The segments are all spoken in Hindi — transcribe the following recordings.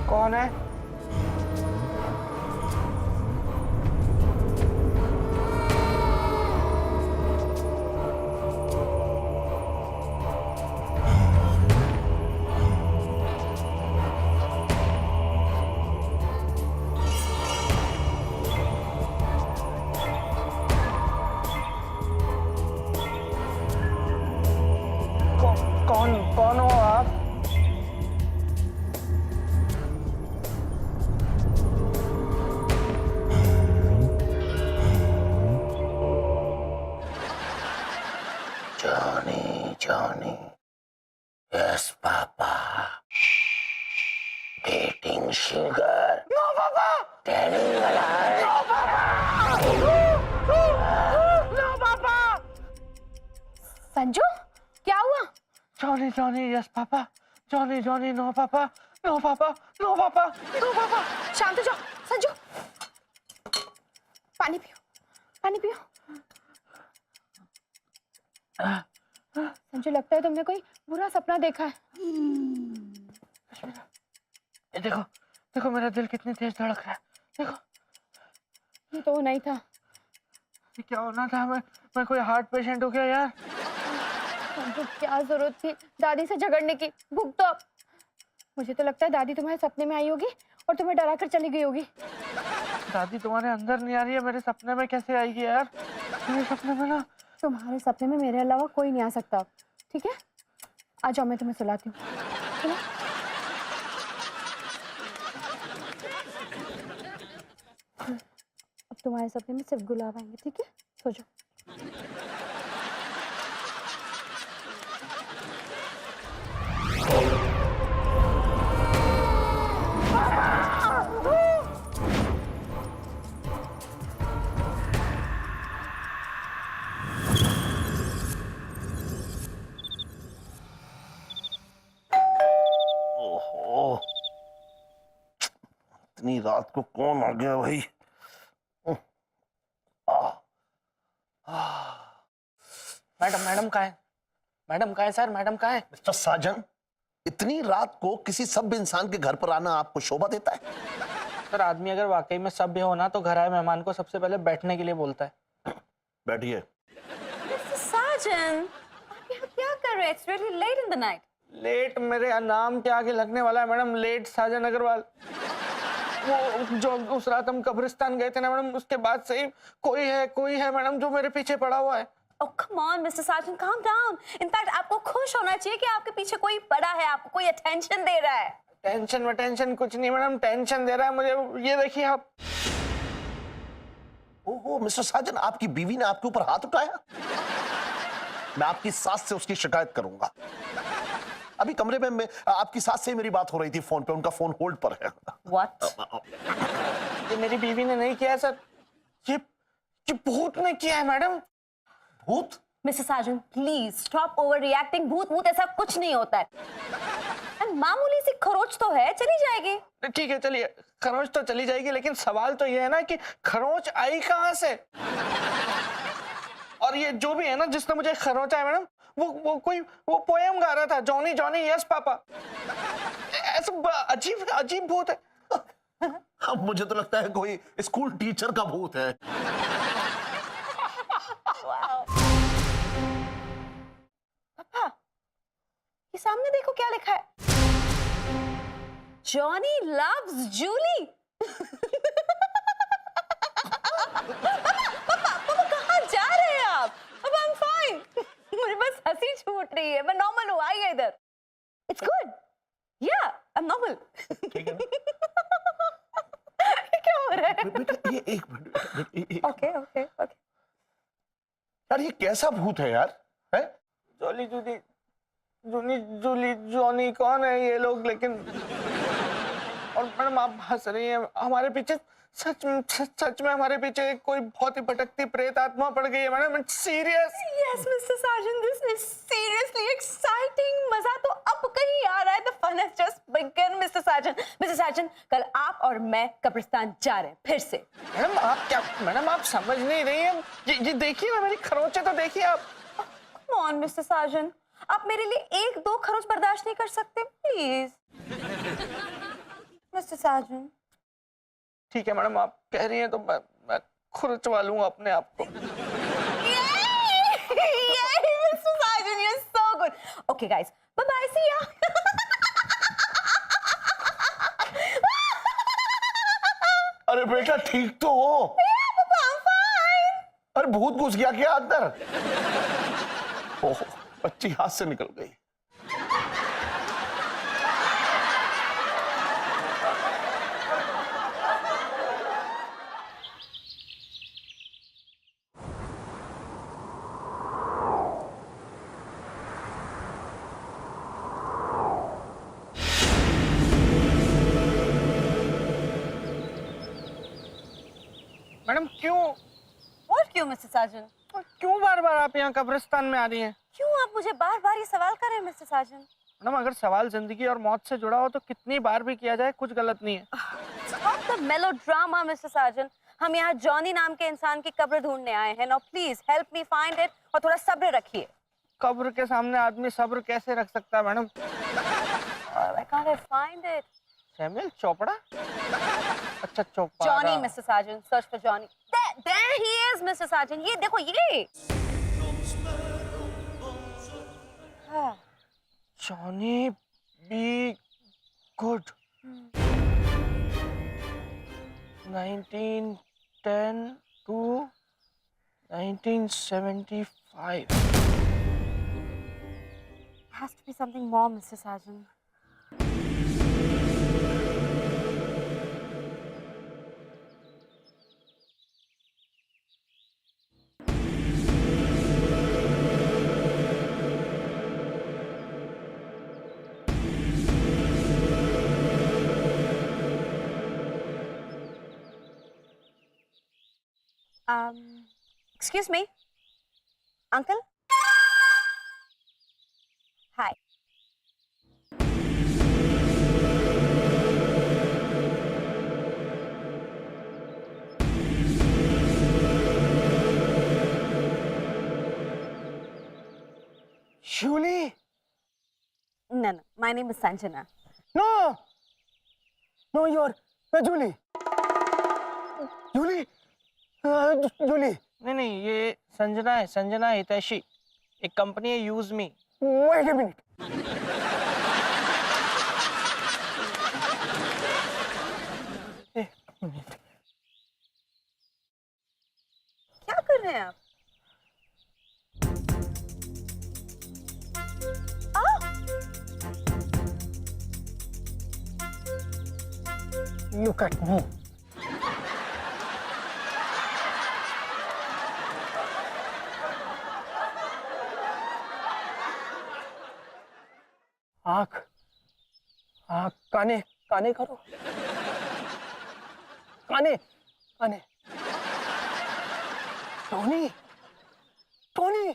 कौन है? कौन हो आप? Johnny, Johnny. Yes, Papa. Dating sugar. No, पापा! Telling a lie. No, पापा! No, पापा! संजू, क्या हुआ? Johnny, yes, पापा. Johnny, no, पापा. No, पापा. No, पापा. No, पापा. शांत हो जाओ। संजू, पानी पियो, पानी पियो। संजू, लगता है तुमने कोई बुरा सपना देखा है। ये देखो मेरा दिल कितनी तेज धड़क रहा है। देखो, ये तो नहीं था। ये क्या होना था? मैं कोई हार्ट पेशेंट हो गया यार। संजू, क्या जरूरत थी दादी से झगड़ने की? भुग तो अब। मुझे तो लगता है दादी तुम्हारे सपने में आई होगी और तुम्हें डरा कर चली गई होगी। दादी तुम्हारे अंदर नहीं आ रही है, मेरे सपने में कैसे आएगी यार? मेरे सपने में ना, तुम्हारे सपने में मेरे अलावा कोई नहीं आ सकता। ठीक है, आ जाओ, मैं तुम्हें सुलाती हूँ। अब तुम्हारे सपने में सिर्फ गुलाब आएंगे। ठीक है, सो जाओ। ओहो, इतनी रात को कौन आ गया भाई? मैडम कहाँ है? मैडम कहाँ है सर? मैडम कहाँ है? मिस्टर साजन, इतनी रात को किसी सभ्य इंसान के घर पर आना आपको शोभा देता है? सर, आदमी अगर वाकई में सभ्य हो ना तो घर आए मेहमान को सबसे पहले बैठने के लिए बोलता है। बैठिए। साजन, आप यहाँ क्या कर रहे हैं? It's really late in the night. Late मेरे नाम के आगे लगने वाला है मैडम, लेट साजन अग्रवाल। वो जो उस रात हम कब्रिस्तान गए थे ना मैडम, उसके बाद से ही कोई है मैडम जो मेरे पीछे पड़ा हुआ है। Oh, come on, Mr. Sargent, calm down. In fact, आपको खुश होना चाहिए कि आपके पीछे कोई पड़ा है, आपको कोई अटेंशन दे रहा है। टेंशन कुछ नहीं मैडम, टेंशन दे रहा है मुझे। ये देखिए आप। ओहो मिस्टर साजन, आपकी बीवी ने आपके ऊपर हाथ उठाया? मैं आपकी सास से उसकी शिकायत करूंगा। अभी कमरे में आपकी सास से मेरी बात हो रही थी फोन पे, उनका फोन होल्ड पर है। What? ये मेरी बीवी ने नहीं किया सर, ये भूत ने किया है मैडम। भूत? Mr. Sargent, please stop overreacting. भूत ऐसा कुछ नहीं होता है। And मामूली सी खरोच तो है, चली जाएगी। ठीक है चलिए, खरोच तो चली जाएगी, लेकिन सवाल तो ये है ना कि खरोच आई कहाँ से? और ये जो भी है ना जिसने मुझे खरोचा है मैडम, वो पोएम गा रहा था, जॉनी यस पापा। ऐसा अजीब भूत है। अब मुझे तो लगता है कोई स्कूल टीचर का भूत है। पापा, ये सामने देखो क्या लिखा है। Johnny loves Julie. पापा कहाँ जा रहे हैं आप? अब I'm fine. मुझे बस हंसी छूट रही है, मैं नॉर्मल हूँ, आइए इधर। It's good. Yeah, I'm normal. ठीक है क्या हो रहा है? बेटा ये एक मिनट। Okay. यार ये कैसा भूत है यार? है? जूली जॉनी कौन है ये लोग? लेकिन और मैडम आप हंस रही हैं, हमारे पीछे सच में हमारे पीछे कोई बहुत ही भटकती प्रेत आत्मा पड़ गई है madam. It's serious. Yes, Mr. Sargent, this is seriously exciting. मजा तो अब कहीं आ रहा है. The fun has just begun, Mr. Sargent. Mr. Sargent, कल आप और मैं कब्रिस्तान जा रहे हैं फिर से. मैडम आप समझ नहीं रही हैं। ये देखिए ना, मेरी खरोंचे तो देखिए आप। Come on, Mr. Sargent. आप मेरे लिए 1-2 खरोच बर्दाश्त नहीं कर सकते, प्लीज. Mr. Sargent. ठीक है मैडम, आप कह रही हैं तो मैं खुरचवा लूंगा अपने आप को। Yay, Mr. Sargent, you're so good. Okay, guys. Bye-bye. See ya. अरे बेटा ठीक तो हो? Yeah, Papa, I'm fine. अरे भूत घुस गया क्या अंदर? ओह, बच्ची हाथ से निकल गई। मैडम क्यों और क्यों, Mr. Sargent? क्यों बार-बार आप यहाँ कब्रिस्तान में आ रही हैं? क्यों आप मुझे बार-बार ये सवाल कर रहे हैं, Mr. Sargent? मैडम अगर सवाल जिंदगी और मौत से जुड़ा हो तो कितनी बार भी किया जाए कुछ गलत नहीं है। Stop the melodrama, Mr. Sargent. हम यहाँ जॉनी नाम के इंसान की कब्र ढूंढने आए हैं. Now please help me find it और थोड़ा सब्र रखिए. कब्र के सामने आदमी सब्र कैसे रख सकता है madam? Why can't I find it? Samuel Chopra? अच्छा Chopra. Johnny, Mr. Sargent. Search for Johnny. There he is, Mr. Sargent. ये देखो ये. हाँ. Johnny B. Good. 1910 to 1975. Has to be something more, Mr. Sargent. Excuse me, uncle. Hi. Julie? No, my name is Sanjana. No, you're Julie. Julie? Julie. नहीं ये संजना है, संजना हितैषी। एक कंपनी है use me. Wait a minute. एक मिनट। क्या कर रहे हैं आप? Look at me. आँख काने करो, काने टोनी टोनी।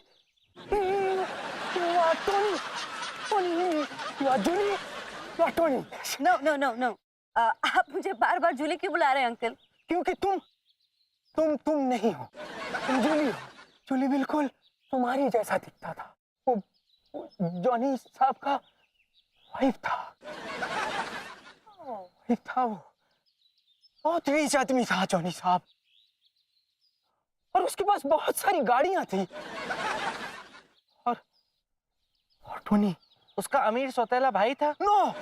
No. आप मुझे बार-बार जूली क्यों बुला रहे हैं अंकल? क्योंकि तुम नहीं हो, तुम जूली हो। जूली बिल्कुल तुम्हारी जैसा दिखता था। वो जॉनी साहब का वाइफ था वो। बहुत रीच आदमी था जॉनी साहब, और उसके पास बहुत सारी गाड़ियां थी। और टोनी उसका अमीर सौतेला भाई था। नो,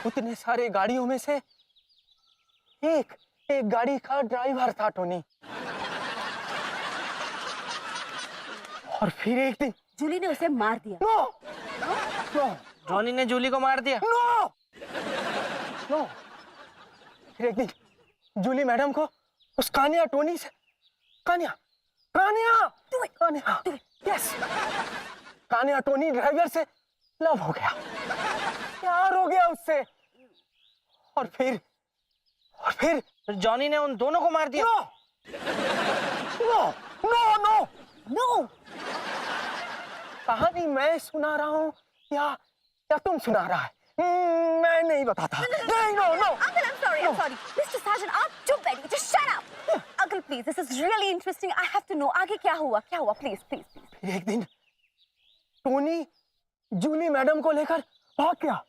उतने सारे गाड़ियों में से एक गाड़ी का ड्राइवर था टोनी। और फिर एक दिन जूली ने उसे मार दिया। नो, जॉनी ने जूली को मार दिया। नो, फिर एक दिन जूली मैडम को उस कान्या टोनी से कान्या यस, कान्या टोनी ड्राइवर से लव हो गया, प्यार हो गया उससे। और फिर फिर जॉनी ने उन दोनों को मार दिया। नो नो नो नो कहानी मैं सुना रहा हूँ या तुम सुना रहा है? मैं नहीं बताता। नहीं, no no Uncle, I'm sorry. Mr. Sergeant, आप चुप बैठिए. Just shut up. Uncle, please, this is really interesting. I have to know. आगे क्या हुआ? Please. फिर एक दिन टोनी जूली मैडम को लेकर भाग गया।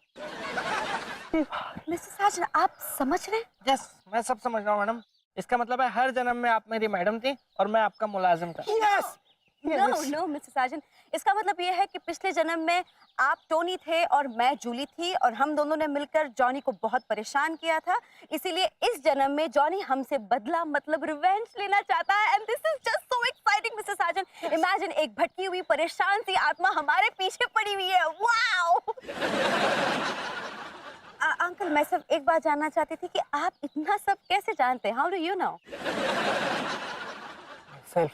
Mr. Sergeant, आप समझ रहे हैं? यस, मैं सब समझ रहा हूँ मैडम। इसका मतलब है हर जन्म में आप मेरी मैडम थी और मैं आपका मुलाजिम था। Yes No, Mr. Sergeant. इसका मतलब ये है कि पिछले जन्म में आप टोनी थे और मैं जूली थी और हम दोनों ने मिलकर जॉनी को बहुत परेशान किया था। इसीलिए इस जन्म में जॉनी हमसे बदला मतलब रिवेंज लेना चाहता है। And this is just so exciting, Mr. Sergeant. Imagine एक भटकी हुई परेशान सी आत्मा हमारे पीछे पड़ी हुई है। Wow! अंकल, मैं सिर्फ एक बात जानना चाहती थी कि आप इतना सब कैसे जानते हैं? How do you know? Self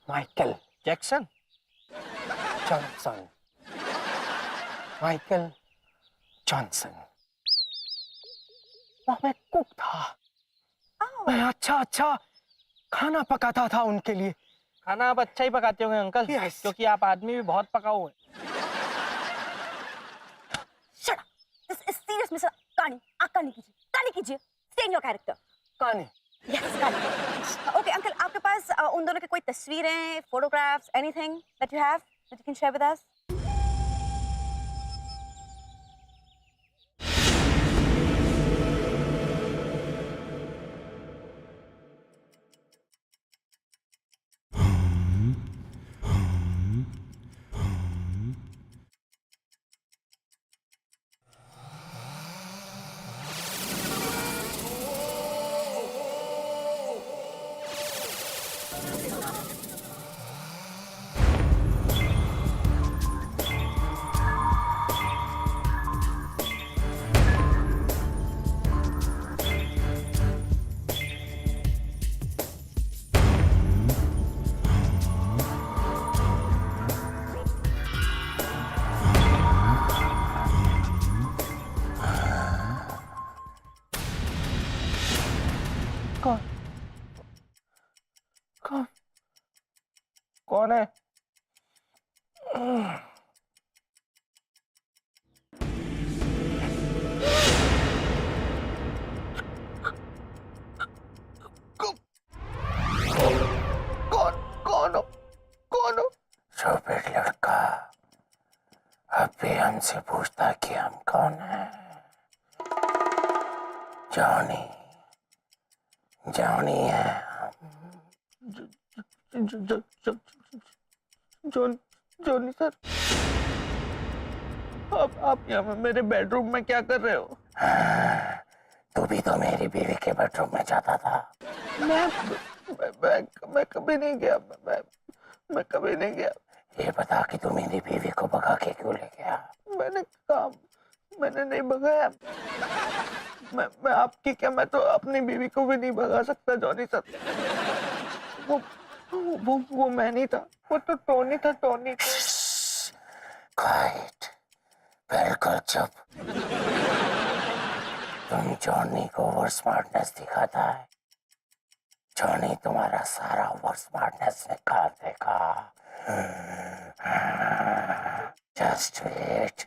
Michael Jackson. Johnson. Michael Johnson. वहाँ मैं कुक था। मैं अच्छा खाना पकाता था उनके लिए। खाना आप अच्छा ही पकाते होंगे अंकल। Yes. क्योंकि आप आदमी भी बहुत पकाऊ हैं। Shut up! This is serious, Mr. Kani. आप कहानी कीजिए. Stay in your character. कहानी Yes, कहानी. Okay, uncle, आपके पास उन दोनों की कोई तस्वीरें, photographs, anything that you have that you can share with us? कौन है? कौन हो? शोभित लड़का अब भी हमसे पूछता कि हम कौन है। जॉनी है। जॉनी सर, आप यहाँ मेरे बेडरूम में क्या कर रहे हो? तू भी तो मेरी बीवी के बेडरूम में जाता था। मैं कभी नहीं गया। मैं कभी नहीं गया। ये बता कि तू मेरी बीवी को भगा के क्यों ले गया? मैंने नहीं भगाया। मैं आपकी क्या, मैं तो अपनी बीवी को भी नहीं भगा सकता जॉनी सर। वो मैं नहीं था, वो तो टोनी था। टोनी क्वाइट, बिल्कुल चुप। तुम जॉनी को ओवर स्मार्टनेस दिखाता है। जॉनी तुम्हारा सारा ओवर स्मार्टनेस निकाल देगा। Just wait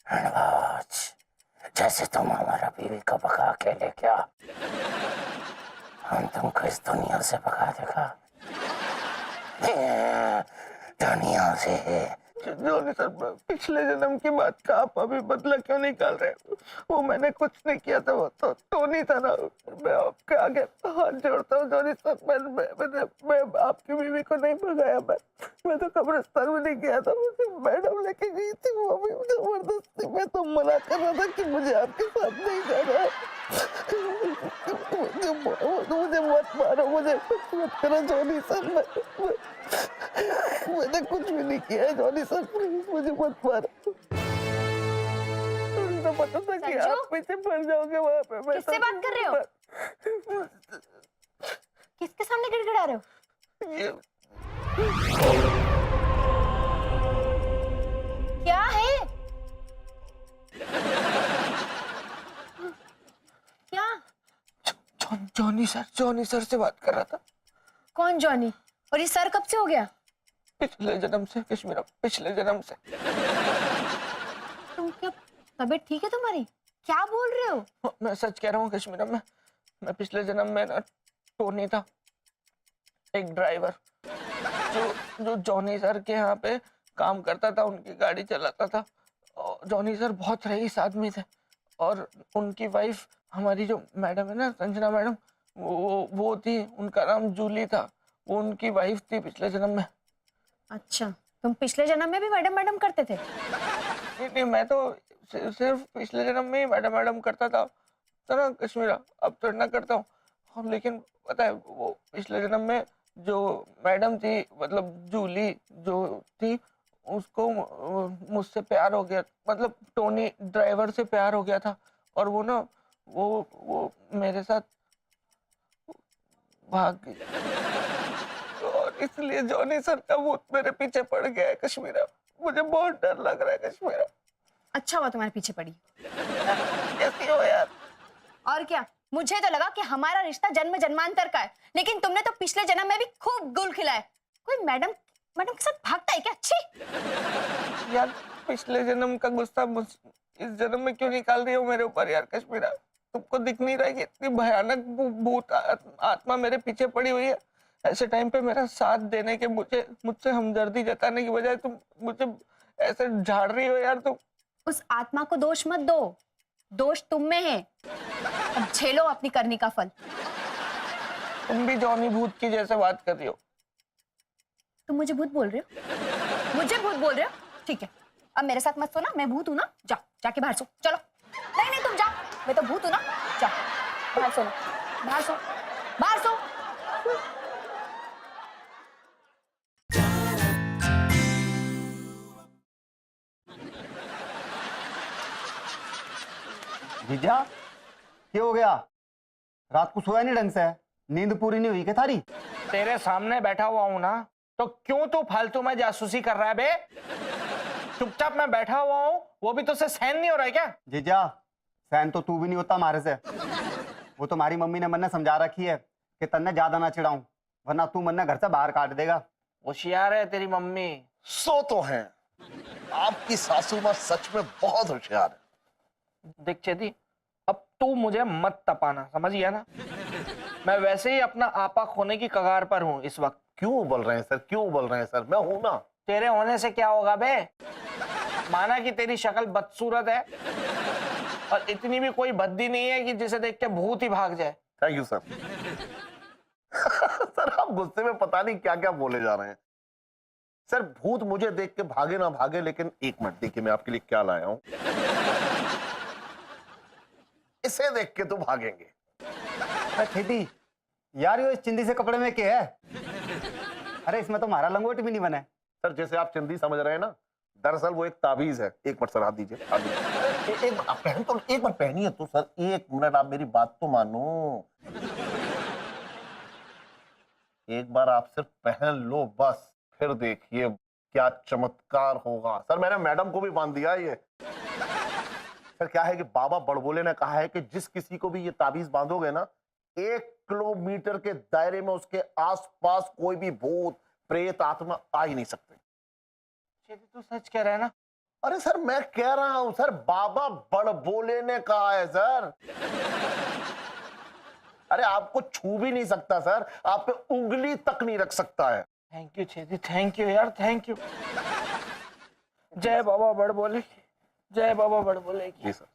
and watch. जैसे तुम हमारा बीवी को भगा के ले गया, हम तुमको इस दुनिया से भगा देगा। दुनिया से। जॉनी सर, पिछले जन्म की बात का आप अभी बदला क्यों निकाल रहे हो? वो मैंने कुछ नहीं किया था, वो तो टोनी था ना। मैं आपके आगे हाथ जोड़ता हूँ जॉनी सर। मैं आपकी बीवी को नहीं भगाया। मैं तो कब्रिस्तान में नहीं गया था, मुझे मैडम लेके गई थी, वो भी जबरदस्ती। मैं तो मना कर रहा था कि मुझे आपके साथ नहीं जाना है। मुझे मत मारो, मुझे मत करो जॉनी सर। मैंने कुछ भी नहीं किया है जॉनी सर, प्लीज मुझे मत मारो। मुझे तो पता था कि आप पीछे पड़ जाओगे वहाँ पे। मैं किससे बात कर रहे हो? किसके सामने गिड़गिड़ा रहे हो? क्या है? जॉनी सर से बात कर रहा था। कौन जॉनी? और ये सर कब से हो गया? पिछले जन्म से कश्मीरा, पिछले जन्म से। तुम क्या तबीयत ठीक है तुम्हारी? क्या बोल रहे हो? मैं सच कह रहा हूँ कश्मीरा, मैं पिछले जन्म में ना टोनी था, एक ड्राइवर जो जॉनी सर के यहाँ पे काम करता था, उनकी गाड़ी चलाता था। और जॉनी सर बहुत रईस आदमी थे और उनकी वाइफ हमारी जो मैडम है ना, संजना मैडम, वो थी, उनका नाम जूली था, वो उनकी वाइफ थी पिछले जन्म में। अच्छा, तुम पिछले जन्म में भी मैडम मैडम करते थे? नहीं, मैं तो सिर्फ पिछले जन्म में ही मैडम करता था तो ना कश्मीरा, अब तो ना करता हूँ। हाँ, लेकिन पता है वो पिछले जन्म में जो मैडम थी, मतलब जूली जो थी, उसको मुझसे प्यार हो गया, मतलब टोनी ड्राइवर से प्यार हो गया था। और वो ना वो मेरे साथ भाग गई और इसलिए जॉनी सर का भूत मेरे पीछे पड़ गया है कश्मीरा। मुझे बहुत डर लग रहा है कश्मीरा। अच्छा हुआ तुम्हारे पीछे पड़ी। कैसी हो यार? और क्या, मुझे तो लगा कि हमारा रिश्ता जन्म जन्मांतर का है, लेकिन तुमने तो पिछले जन्म में भी खूब गुल खिलाए। कोई मैडम के साथ भागता है क्या? अच्छी यार, पिछले जन्म का गुस्सा इस जन्म में क्यों निकाल रही हो मेरे ऊपर यार कश्मीरा? तुमको दिख नहीं रहा है कि इतनी भयानक भूत आत्मा मेरे पीछे पड़ी हुई है? ऐसे टाइम पे मेरा साथ देने के मुझसे हमदर्दी जताने की बजाय तुम मुझे ऐसे झाड़ रही हो यार। तुम उस आत्मा को दोष मत दो, दोष तुम में है। अब झेलो अपनी करनी का फल। तुम भी जॉनी भूत की जैसे बात कर रही हो। तुम मुझे भूत बोल रहे हो? मुझे भूत बोल रहे हो? ठीक है, अब मेरे साथ मत सोना, मैं भूत हूं ना। जाओ, जाके बाहर सो। चलो। नहीं तुम जाओ, मैं तो भूत हूं ना। जाओ बाहर सो, बाहर सो, बाहर सो। जीजा, क्या हो गया? रात को सोया नहीं ढंग से? नींद पूरी नहीं हुई क्या थारी? तेरे सामने बैठा हुआ हूं ना, तो क्यों तू फालतू में जासूसी कर रहा है बे? चुपचाप मैं बैठा हुआ हूँ, वो भी तो से सहन नहीं हो रहा है क्या? जीजा, सहन तो तू भी नहीं होता हमारे से। वो तो हमारी मम्मी ने मन ने समझा रखी है कि तन्ने ज्यादा ना चिढ़ाऊं, वरना तू मन ने घर से बाहर काट देगा। होशियार है तेरी मम्मी। सो तो है, आपकी सासू माँ सच में बहुत होशियार है। देख चेदी, अब तू मुझे मत तपाना, समझ गया ना? मैं वैसे ही अपना आपा खोने की कगार पर हूँ इस वक्त। क्यों बोल रहे हैं सर, क्यों बोल रहे हैं सर? मैं हूं ना। तेरे होने से क्या होगा बे? माना कि तेरी शक्ल बदसूरत है और इतनी भी कोई भद्दी नहीं है कि जिसे देख के भूत ही भाग जाए। Thank you sir. सर आप गुस्से में पता नहीं क्या क्या बोले जा रहे हैं। सर भूत मुझे देख के भागे ना भागे, लेकिन एक मिनट देखिए मैं आपके लिए क्या लाया हूं। इसे देख के तो भागेंगे। अरे खेती यार, ये इस चिंदी से कपड़े में क्या है? अरे इसमें तो हमारा लंगोट भी नहीं बना है। सर जैसे आप चिंदी समझ रहे हैं ना, दरअसल वो एक ताबीज है। एक मिनट सर, हाथ दीजिए, हाथ दीजिए। एक आप पहन तो, एक बार पहनिए तो सर, एक मिनट आप मेरी बात तो मानो। एक बार आप सिर्फ पहन लो बस, फिर देखिए क्या चमत्कार होगा। सर मैंने मैडम को भी बांध दिया ये। सर क्या है कि बाबा बड़बोले ने कहा है कि जिस किसी को भी ये ताबीज बांधोगे ना, 1 किलोमीटर के दायरे में उसके आसपास कोई भी भूत प्रेत आत्मा आ ही नहीं सकते। तू सच कह रहा है ना? अरे सर मैं कह रहा हूं सर, बाबा बड़बोले ने कहा है सर। अरे आपको छू भी नहीं सकता सर, आप पे उंगली तक नहीं रख सकता है। Thank you Chhedi, thank you यार, थैंक यू। जय बाबा बड़बोले, जय बाबा बड़बोले की। जी सर।